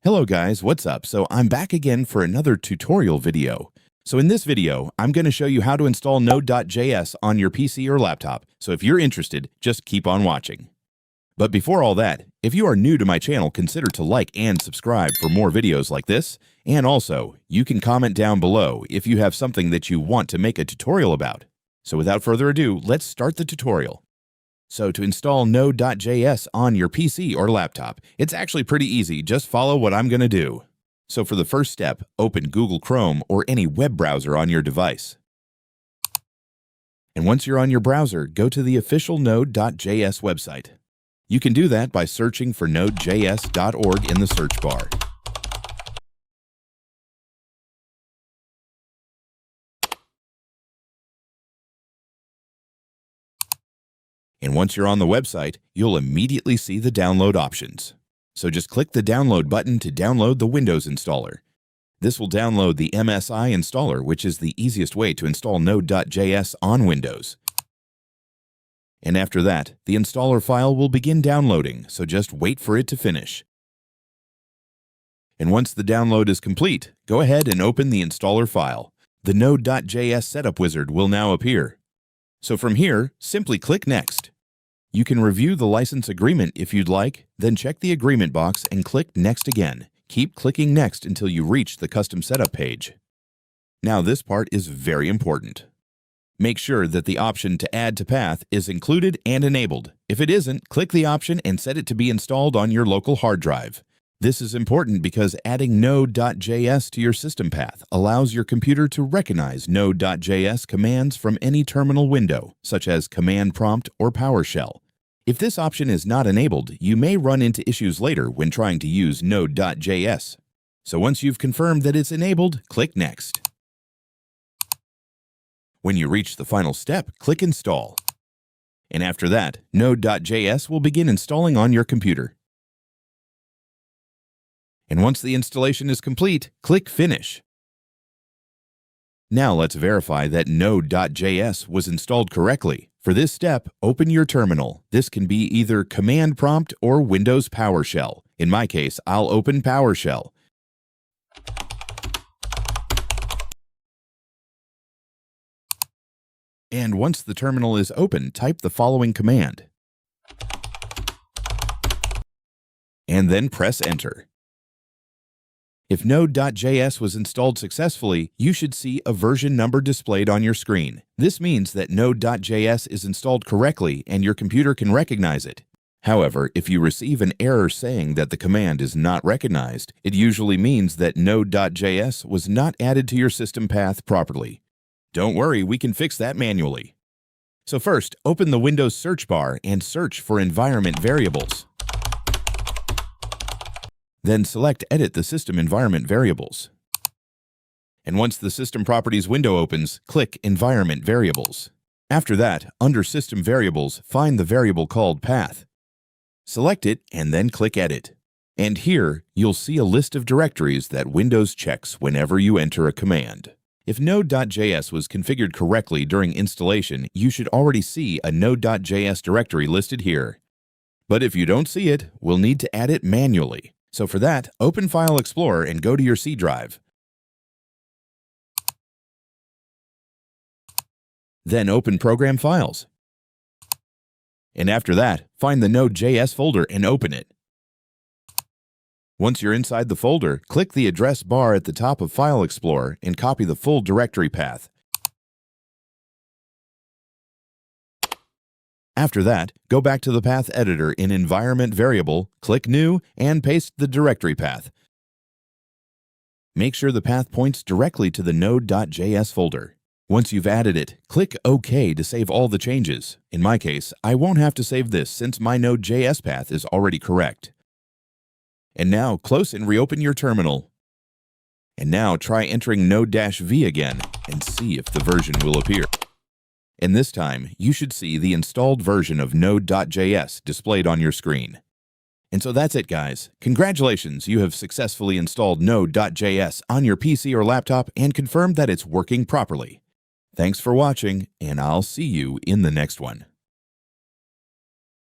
Hello guys, what's up? So I'm back again for another tutorial video. So in this video, I'm going to show you how to install Node.js on your PC or laptop. So if you're interested, just keep on watching. But before all that, if you are new to my channel, consider to like and subscribe for more videos like this. And also, you can comment down below if you have something that you want to make a tutorial about. So without further ado, let's start the tutorial. So to install Node.js on your PC or laptop, it's actually pretty easy. Just follow what I'm going to do. So for the first step, open Google Chrome or any web browser on your device. And once you're on your browser, go to the official Node.js website. You can do that by searching for nodejs.org in the search bar. And once you're on the website, you'll immediately see the download options. So just click the download button to download the Windows installer. This will download the MSI installer, which is the easiest way to install Node.js on Windows. And after that, the installer file will begin downloading, so just wait for it to finish. And once the download is complete, go ahead and open the installer file. The Node.js setup wizard will now appear. So from here, simply click Next. You can review the license agreement if you'd like, then check the agreement box and click Next again. Keep clicking Next until you reach the custom setup page. Now this part is very important. Make sure that the option to add to path is included and enabled. If it isn't, click the option and set it to be installed on your local hard drive. This is important because adding Node.js to your system path allows your computer to recognize Node.js commands from any terminal window, such as Command Prompt or PowerShell. If this option is not enabled, you may run into issues later when trying to use Node.js. So once you've confirmed that it's enabled, click Next. When you reach the final step, click Install. And after that, Node.js will begin installing on your computer. And once the installation is complete, click Finish. Now let's verify that Node.js was installed correctly. For this step, open your terminal. This can be either Command Prompt or Windows PowerShell. In my case, I'll open PowerShell. And once the terminal is open, type the following command. And then press Enter. If Node.js was installed successfully, you should see a version number displayed on your screen. This means that Node.js is installed correctly and your computer can recognize it. However, if you receive an error saying that the command is not recognized, it usually means that Node.js was not added to your system path properly. Don't worry, we can fix that manually. So first, open the Windows search bar and search for environment variables. Then select Edit the System Environment Variables. And once the System Properties window opens, click Environment Variables. After that, under System Variables, find the variable called Path. Select it and then click Edit. And here, you'll see a list of directories that Windows checks whenever you enter a command. If Node.js was configured correctly during installation, you should already see a Node.js directory listed here. But if you don't see it, we'll need to add it manually. So for that, open File Explorer and go to your C drive. Then open Program Files. And after that, find the Node.js folder and open it. Once you're inside the folder, click the address bar at the top of File Explorer and copy the full directory path. After that, go back to the path editor in Environment Variable, click New, and paste the directory path. Make sure the path points directly to the Node.js folder. Once you've added it, click OK to save all the changes. In my case, I won't have to save this since my Node.js path is already correct. And now close and reopen your terminal. And now try entering Node-V again and see if the version will appear. And this time, you should see the installed version of Node.js displayed on your screen. And so that's it, guys. Congratulations, you have successfully installed Node.js on your PC or laptop and confirmed that it's working properly. Thanks for watching, and I'll see you in the next one.